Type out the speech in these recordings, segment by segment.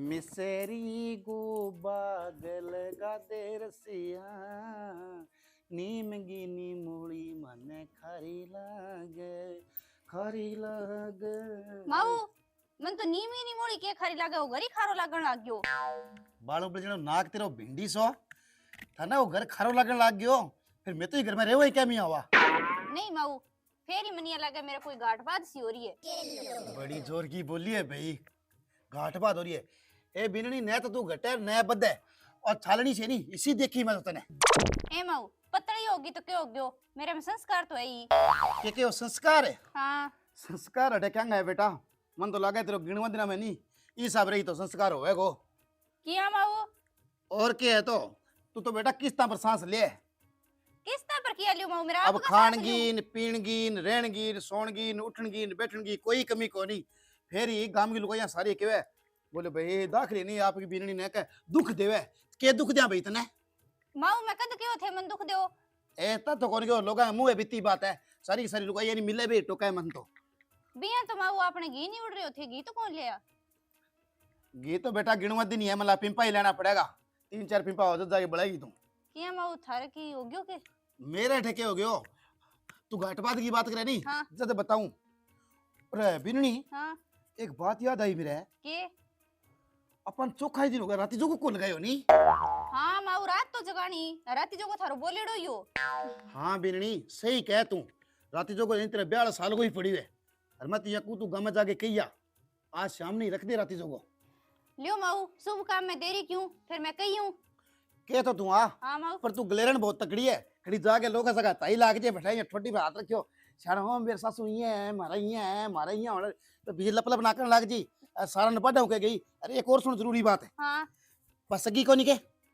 मिसरी गो बागल गादे रसिया नीम गिनी मूली मने खरी लागे। माऊ मन तो नीम ही नहीं मोड़ी के खरी लागे हो गरी खारो लागण लाग गयो। बालों पर जनो नाक तेरो भिंडी सो था ना, वो घर खारो लगन लाग गयो। फिर मैं तो ही घर में रेवो ही क्या मिया हुआ। नहीं माऊ फेरी मनिया लागे मेरा कोई गांठबाज सी हो रही है। बड़ी जोर की बोली है भाई, गांठ बात हो रही है। ए बिननी न तो तू घटे न बदे और छालनी से नहीं इसी देखी मैं तो तने। ए माऊ पतली होगी तो क्या हो गयो, मेरे में संस्कार तो है ही। के वो संस्कार है? हाँ संस्कार हटे क्या है बेटा, मन तो लगा तेरे गिणवा दिना में नहीं ई हिसाब रही तो संस्कार होवे गो। किया माऊ और क्या है तो तू तो बेटा किस्ता पर सांस ले। किस तरह पर किया लियो माऊ मेरा अब आपका सांस लियो। खानगीन पीणगीन रहनगीन सोनगीन उठनगीन बैठनगी कोई कमी को नहीं। फिर ही गांव की लुगाइयां सारी केवे बोले भाई दाखली नहीं आपकी बीननी ने के दुख देवे के दुख दिया भाई तने। माऊ मैं कद क्यों थे मन दुख दो। एता तो कौन क्यों लोगा मुंह बीती बात है, सारी की सारी लुगाइयां नहीं मिले भी टोका मन तो। बिया तो माऊ आपने घी नहीं उड़ रहे थे, घी तो कौन लिया। घी तो बेटा गिणवत दिन ही है, मतलब पिंपा ही लेना पड़ेगा, 3-4 पिंपा हो जाके बढ़ेगी तुम। किया माऊ थारे की हो गयो के मेरे ठेके हो गयो। तू घाटपात की बात करे नहीं। हाँ जब बताऊं अरे बिननी हाँ एक बात याद आई मेरे, के अपन चोखा ही दिन हो गया राती जो को लगायो नहीं। हाँ माऊ रात तो जगानी राती जो को थारो बोलेड़ो यो। हाँ बिननी सही कह तू, राती जो को तेरे 42 साल को ही पड़ी है और मत यकू तू गम जाके कहिया आज शाम नहीं रख दे राती जो को। लियो माऊ शुभ काम में देरी क्यों, फिर मैं कही हूँ। के तो तू आ हाँ माऊ पर तू गलेरन बहुत तकड़ी है, खड़ी जाके लोग सका ताई लाग जे बैठाई ठोटी पे हाथ रखियो शान हो मेरे सासू ये है मारा और तो बीज लप लप नाकन लाग जी सारा न पढ़ा के गई। अरे एक और सुन जरूरी बात है, हाँ बस सगी को नहीं के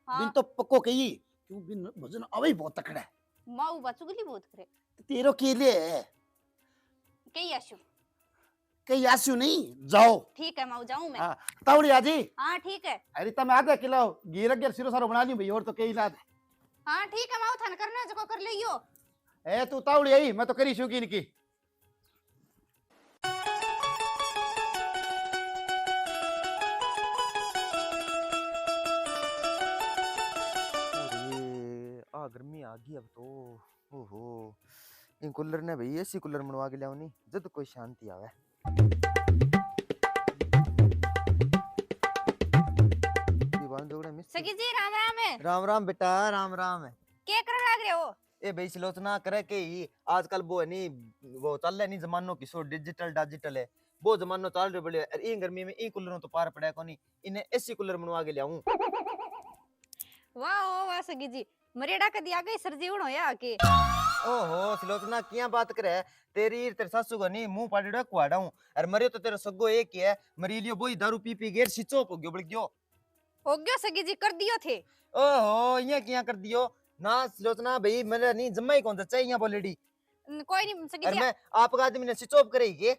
हाँ बिन तो पक्को कही क्यों बिन भजन अवे बहुत तकड़ा है। माऊ बचुगली बहुत करे तो तेरो के लिए कही आशु। कहीं आसू नहीं जाओ। ठीक है माऊ जाऊं मैं। हाँ तावड़ी आजी। हाँ ठीक है। अरे तब आधा किलो घी रख के सिरो सारो बना ली भाई और तो कई लाद। हाँ ठीक है माऊ थान करना जो कर लियो। ए तू तावड़ी आई मैं तो करी शौकीन की। आ गर्मी आ गई अब तो। ओहो इन कूलर ने भाई एसी कूलर बनवा के लिया नहीं जब कोई शांति आवे। दीवान जोड़े मिस सगी जी राम राम है। राम राम बेटा राम राम है। क्या करने लग रहे हो। ए भाई सलोचना करे के ही आजकल वो है नहीं वो चल रहा नहीं जमानो की सो डिजिटल है वो जमानो चल रहे बड़े इन गर्मी में ई कूलरों तो पार पड़ा कोनी इन्हें एसी कूलर बनवा के लियाऊं। वाह ओ वाह सगी जी मरेड़ा कदी आ गई सर्दी उड़ो या के। ओहो सलोचना किया बात करे तेरे सासू को नहीं मुंह पाड़ेड़ा कुआड़ा हूं और मरे तो तेरा सगो एक ही है मरी लियो बोई दारू पी पी गेर सिचो हो गयो बड़ गयो। हो गयो सगी जी कर दियो थे। ओहो ये किया कर दियो ना सलोचना भाई मेरा नहीं जम्मा ही कौन सा चाहिए बोलेडी। कोई नहीं सगी और जी मैं आपका आदमी ने स्विच ऑफ करेगी के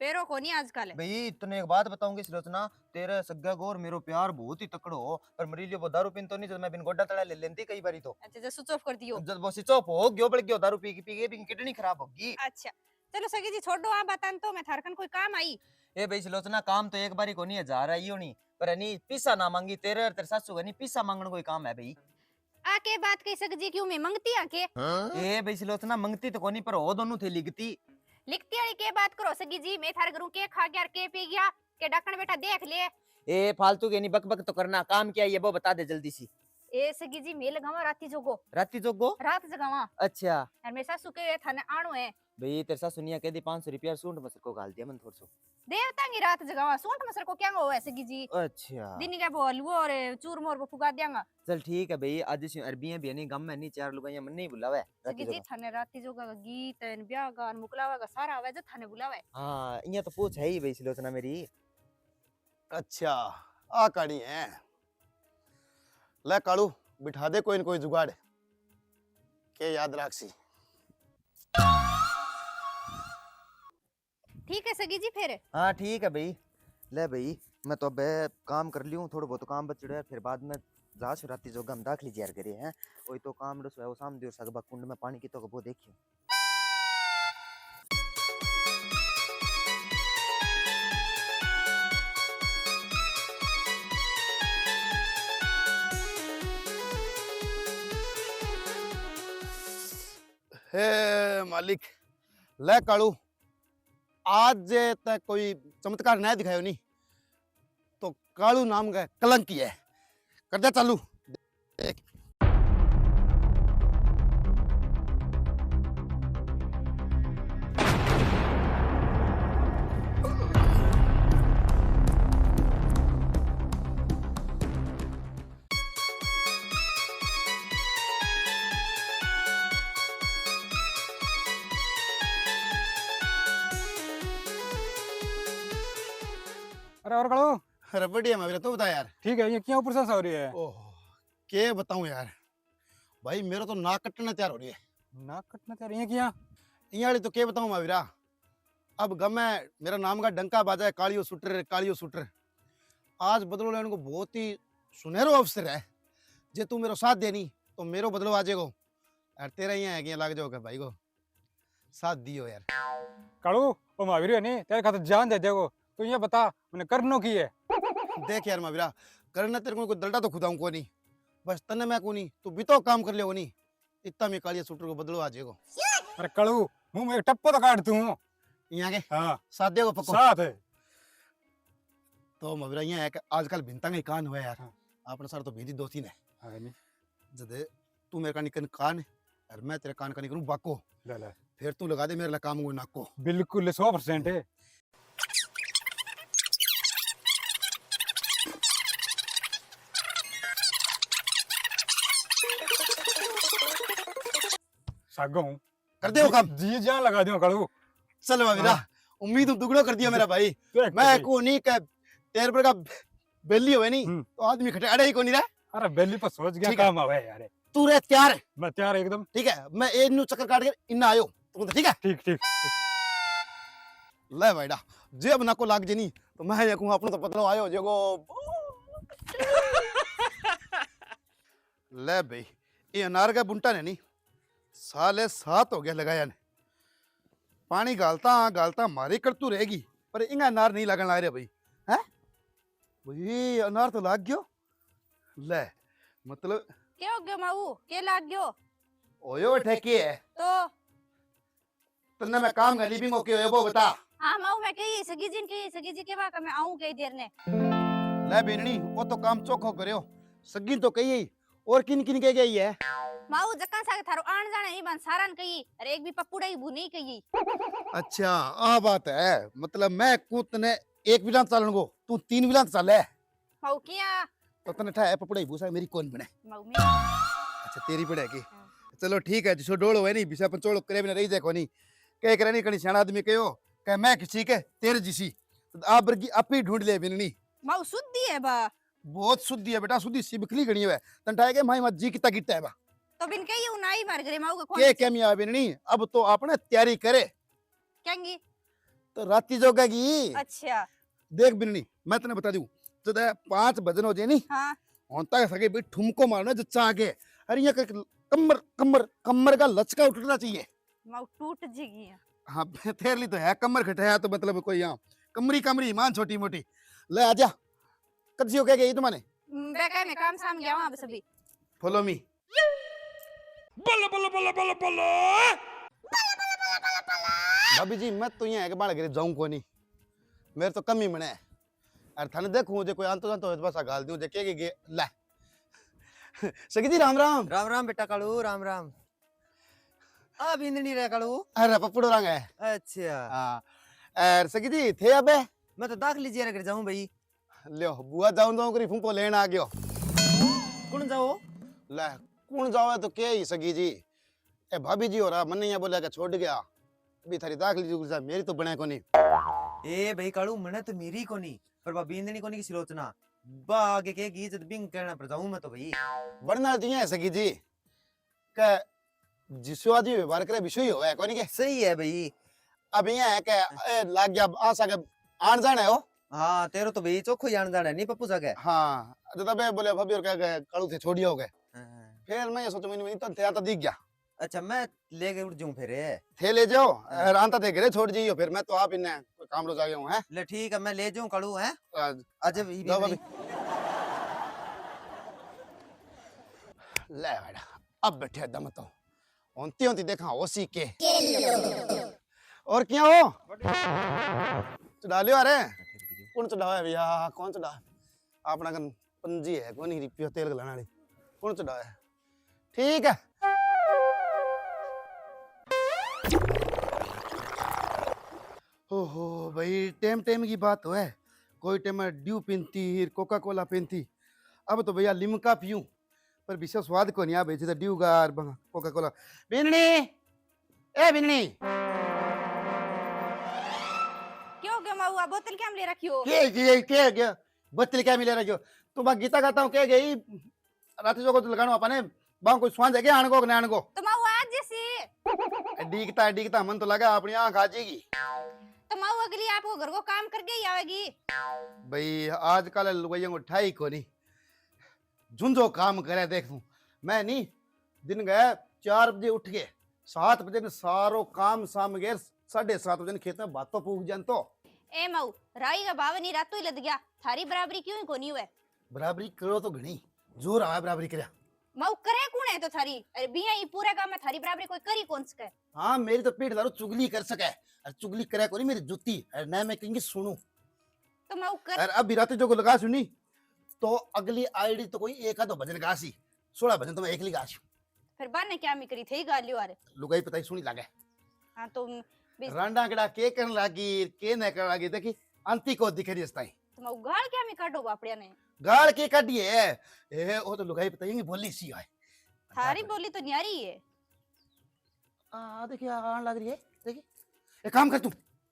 पेरो को नहीं आजकल। भाई तूने एक बात बताऊंगी सलोचना तेरे सग्गा को और मेरो प्यार बहुत ही तकड़ो हो पर मरी लियो वो दारू पीन तो नहीं जब मैं बिन गोड्डा तड़ा ले लेंती कई बारी तो। अच्छा जो स्विच ऑफ कर दियो। जब वो स्विच ऑफ हो गयो बड़ गयो दारू पी के भी किडनी खराब होगी। अच्छा चलो सगी जी छोड़ दो आप बतान तो मैं थारकन कोई काम आई। ए भाई सलोचना काम तो एक बारी को नहीं हजार आई होनी पर नहीं पीसा ना मांगी तेरे सासू का नहीं पीसा मांगने कोई काम है भाई। आके बात कही सगी जी क्यों मैं मंगती आके। ए भाई सलोचना मंगती तो कोनी पर हो दोनों थे लिखती लिखती वाली के बात करो सगी जी मैं थारे घरों के खा गया के पी गया के डकन बेटा देख ले। ए फालतू के नहीं बक बक तो करना काम क्या है वो बता दे जल्दी सी। ए सगी जी मेल लगावा राती जोगो राती जोगो रात जगावा अच्छा और मेरे सासू के थाने आणो है। भाई तेरे साथ सुनिया कह दी 500 रुपया सूंड मसर को गाल दिया मन थोड़ सो देवता की रात जगावा सूंठ मसर को क्या हो है सगी जी। अच्छा दिन का वो हलवो और चूरमा और वो फुगा देंगा। चल ठीक है भाई आज से अरबियां भी नहीं गम में नहीं चार लोग मन नहीं बुलावे सगी जी थाने राती जोगा का गीत एन ब्याह गान मुकलावा का सारा आवे जो थाने बुलावे। हां इया तो पूछ है ही भाई सलोचना मेरी। अच्छा आ काड़ी है ले कालू बिठा दे कोई न कोई जुगाड़ के याद राखसी। ठीक है सगी जी फिर। हाँ ठीक है भाई ले भाई मैं तो अब काम कर लियूं थोड़ा बहुत काम बच रहा है फिर बाद में जा राती जो गम दाखली जार करे हैं वही तो काम रस है वो सामने और सगबा कुंड में पानी की तो वो देखियो। हे मालिक ले कालू आज जे तक कोई चमत्कार नहीं दिखायो नहीं तो कालू नाम का कलंकी है कर दे चालू देख। अरे और करो अरे बढ़िया मैं तो बता यार। ठीक है, ये क्यों प्रशंसा हो रही है? ओह के बताऊं यार भाई मेरा तो नाक कटना तैयार हो रही है। नाक कटना चाह रही है क्या? ये वाली तो के बताऊं मावीरा। अब गमे मेरा नाम का डंका बाजा है कालियो शूटर। आज बदलो लेने को बहुत ही सुनहरो अवसर है। जे तू मेरा साथ देनी तो मेरो बदलो आ जाएगो यार। तेरा ही है कि लग जाओगे भाई को साथ दियो यार। कालू ओ महावीर ने तेरे खातिर जान दे देगो। तू ये बता मैंने करनो की है? देख यार मावीरा करना तेरे को कोई दल्टा तो खुदाऊं को नहीं, बस तने मैं को नहीं तू भी तो काम कर ले नहीं इतना में कालिया शूटर को बदलो आ जाएगो। अरे कालू मुंह में एक टप्पो तो काट तू। यहाँ के हाँ साथ देगो पक्को साथ है। तो मावीरा यहाँ है कि आजकल भिंता में कान हुआ यार। हाँ। आपने सर तो भेजी दो तीन है हाँ नहीं जदे तू मेरे का निकन कान और मैं तेरे कान का निकलूं बाको ले ले फिर तू लगा दे मेरे लिए काम को नाक को। बिल्कुल 100% है। सागो हूँ कर दे वो काम। जी जान लगा दियो कालू। चल मावीरा हाँ। उम्मीद दुगड़ो कर दिया मेरा भाई। देख मैं भाई। को नहीं कह तेरे पर का बेली हुए नहीं तो आदमी खटे अड़े ही को नहीं रहा। अरे बेली पर सोच गया ठीक है। काम आवे यार। तू रह तैयार है मैं तैयार एकदम। ठीक है। मैं एक न्यू चक्कर काट के इन्ना आयो तो ठीक है। ठीक ठीक ले भाईडा जेब ना को लाग जनी तो मैं ये कहूं अपनो तो पतलो आयो जेगो। ले भाई ये अनार का बुंटा ने नहीं साले 7 हो गया लगाया ने पानी गालता मारी करतू रहेगी पर इंगा अनार नहीं लगन ला रहे भाई हैं भाई अनार तो लाग गयो। ले मतलब के हो गयो माऊ के लाग गयो ओयो ठेकी है तो? तन्ने मैं काम कर लीबिंग ओके ओयो वो बता। हाँ माऊ मैं कही सगी जी के बाद मैं आऊं कई देर ने। ले बेननी वो तो काम चोखो करियो सगी तो कही और किन किन के गई है। माऊ जक्का सा थारो आण जाने ही बन सारन कही अरे एक भी पप्पूड़ा ही भूनी कही। अच्छा आ बात है मतलब मैं को तने एक बिलांत चालन को तू 3 बिलांत चाले माऊ किया तो तने ठा पपड़ा ही भूसा मेरी कौन बने। माऊ मेरा अच्छा तेरी पड़ेगी चलो ठीक है जिसो डोल हुए नहीं बिसा पंचोल करे बिना रही जाए कोनी कह करे नहीं कनी सियाना आदमी कहो कह मैं किसी के तेरे जिसी आप बरगी आप ही ढूंढ ले बिननी। माऊ शुद्धि है बा बहुत शुद्धि है बेटा शुद्धि सिबखली गणी है तंटाए के माई मत जी किता गिटा है बा तो बिन कही उनाई मर गरे माऊ को के कौन केमिया बिननी अब तो आपने तैयारी करे कहेंगी? तो राती जोगेगी। अच्छा देख बिननी मैं तने बता दूं तो 5 बजन हो जे नी हाँ होता सके भी ठुमको मारना जो चाह के अरे ये कमर कमर कमर का लचका उठना चाहिए। माऊ टूट जीगी। हाँ थेरली तो है कमर खटाया तो मतलब कोई यहाँ कमरी ईमान छोटी मोटी ले आजा कच्ची हो क्या गई तुम्हारे बेका में काम साम गया वहां सभी। Follow me. बल्ला बल्ला बल्ला बल्ला बल्ला। भाभी जी मैं तो यहाँ बाढ़ गिर जाऊं को नहीं मेरे तो कम ही मने है अरे थाने देखूं जे कोई अंत जानतो है तो बस गाल दूं जे के ला सगी जी राम राम। राम राम बेटा कालू राम राम। आ बिंदनी रे कालू। अरे पप्पड़ो रंग है। अच्छा हाँ अरे सगी जी थे अबे मैं तो दाख लीजिए कर जाऊं भाई। लियो बुआ जाऊं करी फूंपो लेन आ गयो। कौन जाओ? ले कौन जावे तो के ही सगी जी ए भाभी जी हो रहा मन यहाँ बोला छोड़ गया अभी थारी दाख लीजिए मेरी तो बने को नहीं। ए भाई कालू मने तो मेरी कोनी पर बा बिंदनी कोनी की सिलोचना बा आगे के गीत बिंग कहना पर जाऊं मैं तो भाई। वरना दिए है सगी जी के जिसो आदमी व्यवहार करे विषय हो है कोनी के सही है भाई। अब ये है के लाग गया आ सके आन जाने हो। हाँ तेरो तो भाई चोखो जान जाना नहीं पप्पू सके। हाँ तो तबे बोले भाभी और कह कालू थे छोड़िए हो गए फिर मैं ये सोचो मैंने तो थे आता दिख गया। अच्छा मैं लेके उठ जाऊं फिर। थे ले जाओ रांता थे घरे छोड़ जाइयो फिर मैं तो आप इन्हें कोई काम रो जागे हूं है। ले ठीक है मैं ले जाऊं कालू है आज भी जाओ भाभी ले बेटा अब बैठे दम तो होती होती देखा ओसी के और क्या हो चढ़ा लियो अरे कौन चढ़ावा है भैया कौन चढ़ा अपना कन पंजी है कौन रिपियो तेल गलाने वाली कौन चढ़ावा है ठीक है ओहो भाई टेम टेम की बात है कोई टेम में ड्यू पीनती कोका कोला पीनती अब तो भैया लिमका पीऊं पर विशेष स्वाद को नहीं आ बेचे तो ड्यू गार कोका कोला बिननी ए बिननी क्यों क्यों माऊ बोतल क्या ले रखी हो के बत्तल क्या मिले रखियो तू बा गीता गाता हूँ क्या गई रात जो को लगानो अपने बां कोई स्वाद है क्या आने को आने को तो माऊ आज जैसी डीकता मन तो लगा अपनी आंख आ जाएगी तो माऊ अगली आपको घर को काम करके ही आवेगी भाई आजकल लुगाइयों को ठाई को नहीं झुंझो काम करे देख तू मैं नहीं दिन गए 4 बजे उठ के 7 बजे ने सारो काम साम गए 7:30 बजे खेत में बातों पूछ जान तो ए माऊ राई का भाव नहीं रातों ही लद गया थारी बराबरी क्यों ही कोनी हुए बराबरी करो तो घणी जोर आया बराबरी करया माऊ करे कौन है तो थारी अरे बिया ही पूरे काम में थारी बराबरी कोई करी कौन सके हाँ मेरी तो पीठ दारू चुगली कर सके और चुगली करे को नहीं मेरी जुत्ती और न मैं कहेंगे सुनू तो माऊ कर और अब रात जो को लगा सुनी तो अगली आईडी तो कोई एक आधो भजन गासी 16 भजन तो मैं एकली गासी फिर बार ने क्या मी करी थे गालियो अरे लुगाई पता ही सुनी लागे हां तो रांडा केड़ा के करन लागी के न करन लागी देखी अंती को दिख रही है तो माऊ गाल क्या मी काटो बापड़िया ने गाल के काटी है ए वो तो लुगाई पता ही बोली सी है थारी बोली तो न्यारी है आ देखिए आन लग रही है देखी एक काम कर तू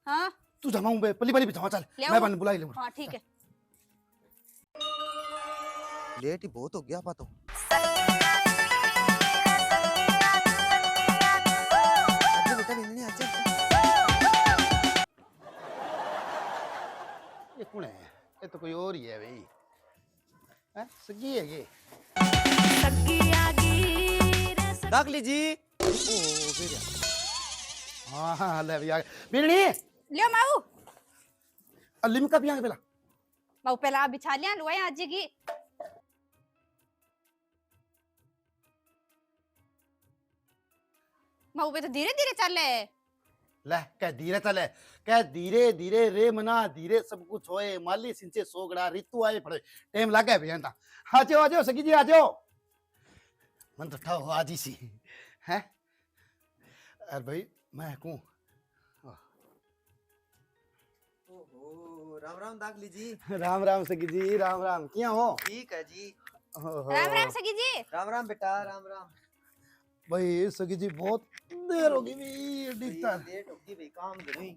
हां तू जमाऊं बे पली पली बिछावा चल ले आओ। मैं बन बुला ले हां ठीक है लेट ही बहुत हो गया पा तो अच्छा बेटा बिननी अच्छा ये कौन है ये तो कोई और ही है भाई हैं सगी है ये दाखली जी ओ फिर हां हां ले भैया बिरनी लियो माऊ लिमका पिया के पहला माऊ पहला बिछा लिया लुआया आज की माऊ पे तो धीरे धीरे चल ले ले कह धीरे चले कह धीरे धीरे रे मना धीरे सब कुछ होए माली सिंचे सोगड़ा ऋतु आए पड़े टाइम लागे भैया ता आ जाओ सगी जी आ जाओ मन तो ठाओ आज ही सी हैं अरे भाई मैं कहूं ओहो राम राम दाखली जी राम राम सगी जी राम राम क्या हो ठीक है जी राम राम सगी जी राम राम बेटा राम राम भाई सगी जी बहुत देर हो गई भी दिखता लेट हो गई भाई काम धरी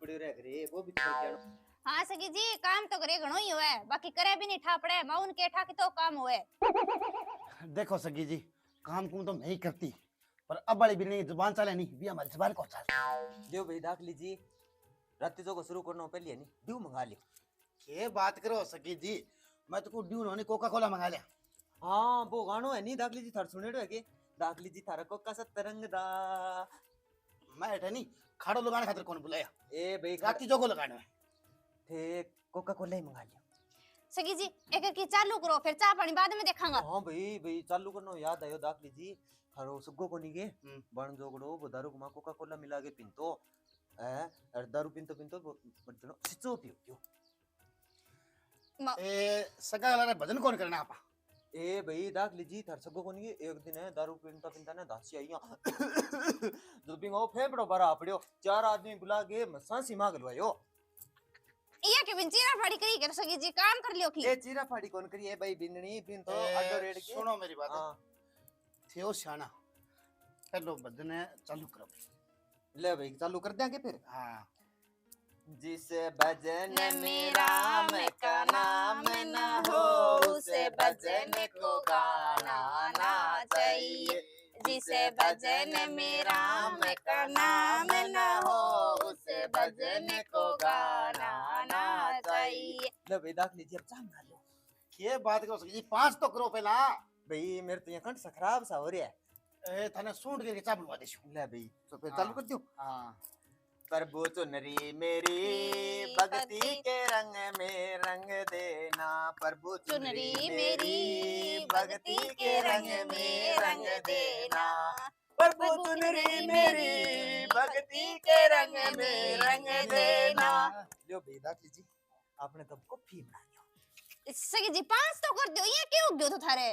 पड़े रह गए वो भी तो जानो हाँ सगी जी काम तो करे घणो ही होए बाकी करे भी नहीं ठापड़े माउन के ठा की तो काम होए देखो सगी जी काम कुम तो मैं ही करती पर अब वाली भी नहीं जुबान चले नहीं भी हमारी जुबान को चल जो भाई दाखली जी रात जो को शुरू करना पहले नहीं ड्यू मंगा लियो के बात करो सगी जी मैं तो को ड्यू नोनी कोका कोला मंगा लिया हाँ वो गानो है नहीं दाखली जी थार सुने है के दाखली जी थारा कोका सा तरंग दा मैं ऐठे नहीं खाड़ो लगाने खातिर कौन बुलाया ए भाई राती जो को लगाने में थे कोका कोला ही मंगा लियो सगी जी एक एक की चालू करो फिर चाय पानी बाद में देखांगा हाँ भाई भाई चालू करनो याद आयो दाखली जी थारो सुग्गो को नहीं गे बन जोगड़ो वो दारू को कोका कोला मिला के पिंतो और दारू पिंतो पिंतो बटनो सिचो पियो ए सगा वाला भजन कौन करना आपा ए भाई दाखली जी थार सगो को नहीं एक दिन है दारू पिंता पिंता ने दासी आई जो पिंगो फेफड़ो भरा पड़ियो 4 आदमी बुला के सांसी मांग लवायो ये के बिन चीरा फाड़ी करी कर सगी जी काम कर लियो की ए चीरा फाड़ी कौन करी है भाई बिननी बिन तो अड्डो रेड के सुनो मेरी बात हां थियो शाना चलो भजन चालू करो ले भाई चालू कर देंगे फिर हां जिस भजन में राम का नाम न हो उसे भजन को गाना ना चाहिए जिसे भजन में राम का नाम न हो उसे भजन को गाना ना चाहिए ले भाई दाखली जी अब चांग लो के बात करो सगी जी 5 तो करो पहला भाई मेरे तो ये कंठ सा खराब सा हो रहा है ए थाने सूंड के चाप बुलवा देशो ले भाई तो फिर हाँ। चालू कर दियो हां प्रभु चुनरी मेरी भक्ति के रंग में रंग देना प्रभु चुनरी मेरी भक्ति के रंग में रंग देना प्रभु चुनरी मेरी भक्ति के रंग में रंग देना। लो भाई दाखली जी आपने तब कॉफी बना दियो। सगी जी 5 तो कर दियो, ये क्यों हो गयो तो थारे?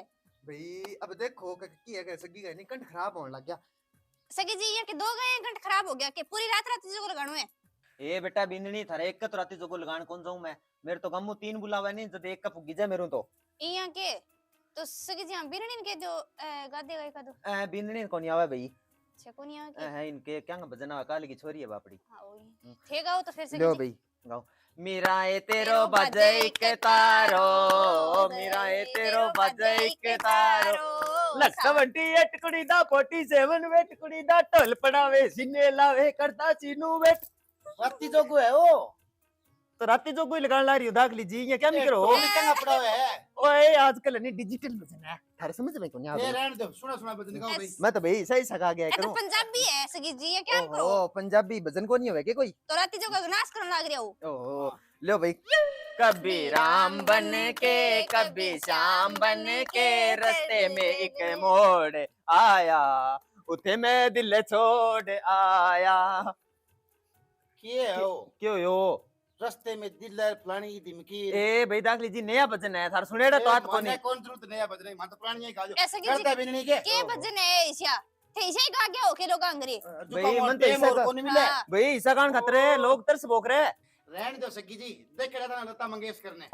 भाई अब देखो की है सगी का नहीं कंठ खराब होने लग गया। सगी जी ये के 2 गए घंटे खराब हो गया कि पूरी रात रात जो लगाणो है। ए बेटा बिंदनी थारे एक तो राती जोगो लगान कौन जाऊं मैं, मेरे तो गमू 3 बुलावा नहीं जद एक कप गिजा मेरू तो। इया के तो सगी जी हम बिरणी के जो गादे गए का दो बिंदनी कोनी आवे भाई। अच्छा कोनी आ के है इनके क्या भजन आवे काली की छोरी है बापड़ी। हां वही थे गाओ तो फिर सगी लो जी भाई गाओ। मेरा ए तेरो बजई के तारो, मेरा ए तेरो बजई के तारो, लख 78 कुड़ी दा 47 वेट कुड़ी दा ढोल पड़ावे सीने लावे करता सीनू वेट। राती जो को है ओ तो राती जो कोई लगान ला रही हो दाखली जी ये क्या नहीं करो। टोली चंगा पड़ा हुआ है। ओए आजकल नहीं डिजिटल भजन है थारे समझ में कोनी ये आवे। रहने दो, सुना सुना बजन गाओ भाई। मैं तो भाई सही सका गया ये तो करूं। पंजाबी है सगी जी, ये क्या करो? ओहो पंजाबी भजन को नहीं होवे के कोई। तो राती जो का नाश करने लग रहे हो। ओहो लो भाई। कभी राम बन के कभी श्याम बन के रास्ते में एक मोड़ आया, उठे मैं दिल छोड़ आया। के हो क्यों यो रास्ते में दिलर फलानी धमकी ए भाई दाखली जी नया भजन है थार सुनेड़ा तो आत कोनी। कौन जरूरत नया बज रही, मान तो पुरानी ही गा जो ऐसा की करता भी नहीं के के भजन है ईशा थे ईशा ही गा गया हो के लोग अंग्रेज। भाई, मन तो ऐसा का- कौन मिले हाँ। भाई ईसा कान खतरे लोग तरस भोग रहे। रहने दो सगी जी, देख रहा था लता मंगेशकर ने।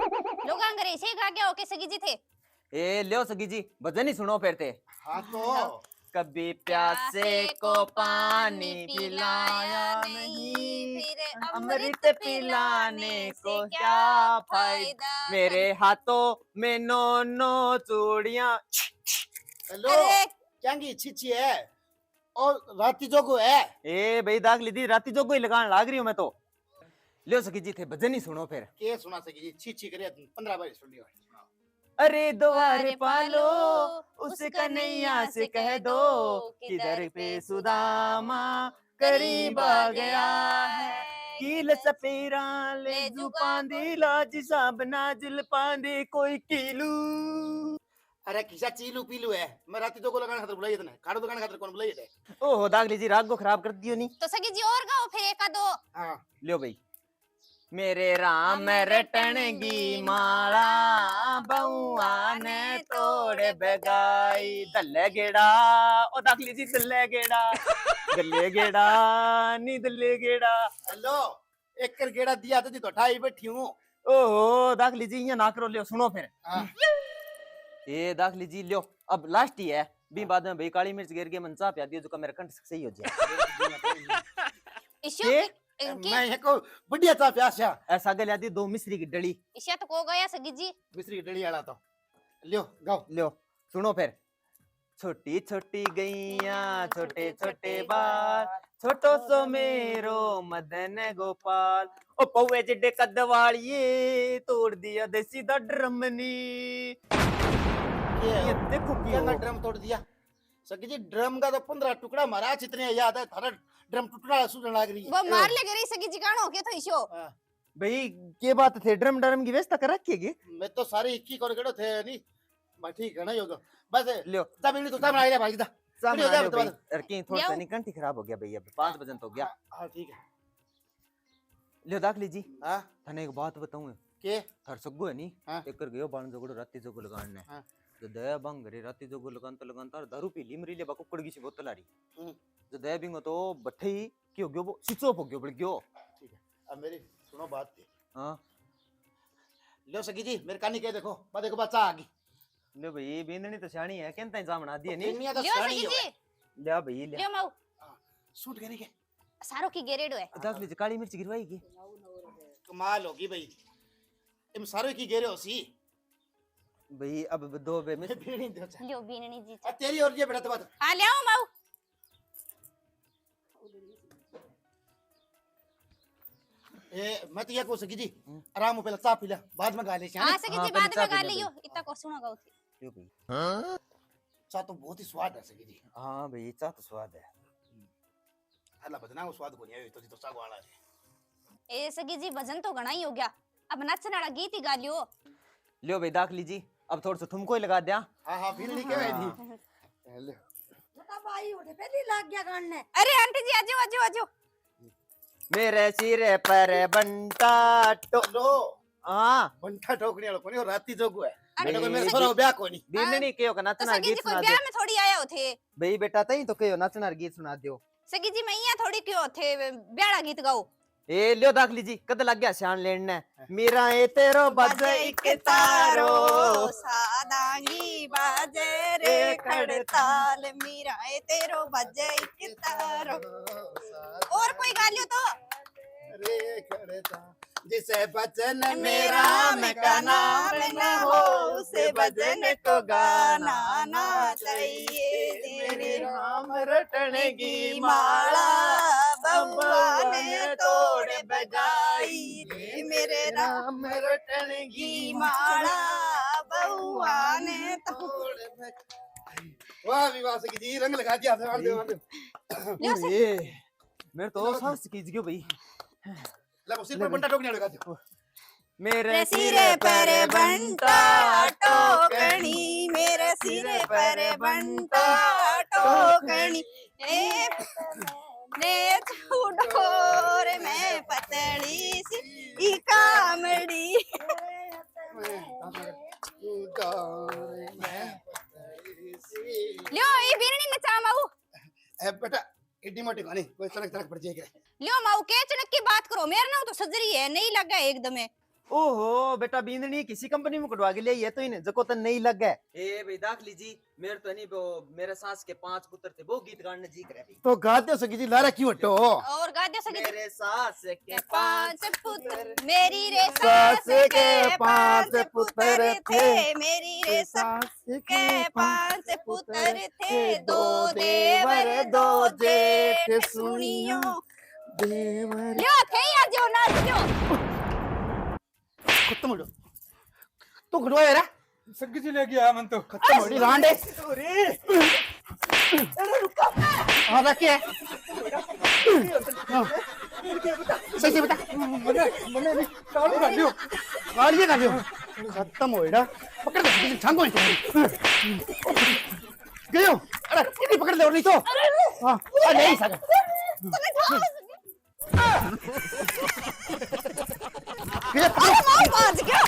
लोग अंग्रेज ही गा गया हो के सगी जी थे। ए लियो सगी जी भजन ही सुनो फिर ते। हाँ तो कभी प्यासे को पानी पिलाया नहीं, फिर अमृत पिलाने को क्या फायदा, मेरे हाथों में नो नो चूड़ियां। हेलो अरे क्यांगी छिछी है और राती जो को है। ए भाई दाखली दी राती जो कोई लगान लाग रही हूं मैं तो। लियो सकी जी थे भजन ही सुनो फिर। के सुना सगी जी, छिछी करे 15 बार सुन लियो। अरे द्वारे पालो उस कन्हैया से कह दो किधर पे सुदामा करीब आ गया है, कील सपेरा ले जुपांदी लाज साबना जुल पांदी कोई कीलू। अरे किसा चीलू पीलू है, मैं राती जो को लगाने खातिर बुलाई इतने काड़ो दुकान खातिर कौन बुलाई थे। ओहो दागली जी राग को खराब कर दियो नहीं। तो सगी जी और गाओ फिर एक दो। हां लियो भाई। मेरे राम रटनगी माला बउआ ने तोड़े बगाई, दल्ले गेड़ा ओ दाखली जी दल्ले गेड़ा दल्ले गेड़ा नी दल्ले गेड़ा। हेलो एक कर गेड़ा दिया तो तो ठाई बैठी हूं। ओहो दाखली जी ये ना करो लियो सुनो फिर। हां ए दाखली जी लियो अब लास्ट ही है बी बाद में भाई काली मिर्च गिर के मन चा प्या दियो जो का मेरा कंठ सही हो जाए। ईशा के? मैं ये को बढ़िया था प्यासा ऐसा गल आदि 2 मिश्री की डली। ईशा तो को गया सगी जी। मिस्री की डली वाला तो लियो गाओ। लियो सुनो फिर। छोटी छोटी गैया छोटे छोटे बाल, छोटो सो मेरो मदन गोपाल, ओ पौवे जिड्डे कद वालिए तोड़ दिया देसी दा ड्रमनी। ये देखो की क्या ड्रम तोड़ दिया सगी जी, ड्रम का तो 15 टुकड़ा मारा जितने याद है थारा ड्रम टुकड़ा सुनने लग रही है। वो मार ले गई सगी जी कानो के तो ईशो। हाँ, भाई के बात थे ड्रम ड्रम की व्यवस्था कर रखी है। मैं तो सारे 21 कर केड़ो थे नहीं बस ठीक है ना यो तो बस लियो तब इन्हें तो तब आ गया भाई दा। सामने हो आ जाए जाओ तो भाई। बाद। अरे की थोड़ा सा लियो। नहीं कंठी खराब हो गया भाई अब 5 बजे तो हो गया। हां ठीक है। लियो दाखली जी हां थाने एक बात बताऊं के थार सग्गो है नी हाँ। एक कर गयो बाण जोगड़ो राती जोगो लगान ने हाँ। जो दया बंग रे राती जोगो लगानता लगानता दारू पी ली मरी ले बाको कुड़गी सी बोतल आ रही हम्म। जो दया बिंगो तो बठे ही की हो गयो वो सिचो हो गयो बड़ गयो। ठीक है अब मेरी सुनो बात थी। हां लो सगी जी मेरे कानी के देखो बा देखो बच्चा आ गई। ले भाई बिंदनी तो शानी है केन ताई जामना दी नी। दुनिया तो लियो सारी सगी है जी ले भाई ले लियो माऊ सूट करने के सारो की गेरेडो है। दाखली जी काली मिर्च गिरवाई की कमाल होगी भाई, तुम सारे की गेरे हो सी भाई अब 2 बे में बीड़ी दो चा। लियो बीननी जी आ तेरी और ये बेटा तो बात हां ले आओ माऊ। ए मैं तो ये को सगी जी आराम हो पहले चाय पी ले बाद में गा ले हां सगी हाँ, जी पहले बाद चाय में गा पी ले लियो इतना को सुनो गाओ थी। लियो भाई। चाय तो बहुत ही स्वाद है सगी जी। हां भाई चा तो स्वाद है। अल्लाह बदना वो स्वाद को नहीं है तो साग वाला है। ए सगी जी भजन तो घना ही हो गया, अब नचने वाला गीत ही गा लियो। लियो भाई दाखली जी अब थोड़ा सा ठुमको ही लगा दिया। हां हां फिर नहीं के थी। कब आई उठे पहले लग गया गाने। अरे आंटी जी आजो आजो आजो। मेरे सिर पर बंटा टो लो हाँ बंठा ठोकने वाला कोनी और राती जोगो है अरे मेरे को मेरे सगी- छोरा ब्याह कोनी बीननी कहो का तो नचना सगी जी गीत कोई सुना ब्याह दे में थोड़ी आया हो थे। भाई बेटा तई तो कहो नचना गीत सुना दियो सगी जी मैं यहाँ थोड़ी क्यों थे ब्याड़ा गीत गाओ। ए लियो दाख लीजी कद लग गया शान लेने मेरा ए तेरो बजे एक तारो सादांगी बाजे रे खड़ताल मीरा ए तेरो बजे एक तारो। और कोई गा लियो तो। रे खड़ता जिसे बचन मेरा में का नाम न हो उसे भजन को गाना ना चाहिए। तेरे राम रटने की माला बबुआ ने तोड़ बजाई रे मेरे राम रटने की माला बबुआ ने तोड़। वाह विवाह से जी रंग लगा दिया हाथ दे मेरे तो सांस खींच गयो भाई ला सिर पर बंठा ठोकने वाला लगा दो मेरे सिरे पर बंटा टोकनी मेरे सिरे पर बंटा टोकनी ए ने छूडोर में पतली सी कामड़ी। लियो ये बीरनी नचा माऊ। ए बेटा इतनी मोटी गानी कोई सड़क सड़क पर जाएगा लियो माऊ के चनक की बात करो मेरा नाम तो सजरी है नहीं लगा एकदम। ओहो बेटा बींदनी किसी कंपनी में कटवा के ले ये तो इन्हें जको तो नहीं लग गए ए भाई दाख लीजी मेरे तो नहीं वो मेरे सास के 5 पुत्र थे वो गीत गाने जी करे तो गाते सकी जी लारा क्यों हटो और गा दे सके मेरे सास के 5 पुत्र मेरी रे सास सास के के 5 5 पुत्र पुत्र थे मेरी रे सास के 5 पुत्र थे 2 देवर 2 जेठ सुनियो देवर लियो थे या जो नाच जो खत्म हो तू खड़वा यार सगी जी ले गया मन तो खत्म हो रही रांडे अरे हाँ रखिए सही से बता मने मने नहीं काल कर लियो गालिए कर लियो खत्म हो रहा पकड़ ले छांगो गयो अरे इतनी पकड़ ले और नहीं तो हाँ अरे नहीं सका अरे मार बाज गया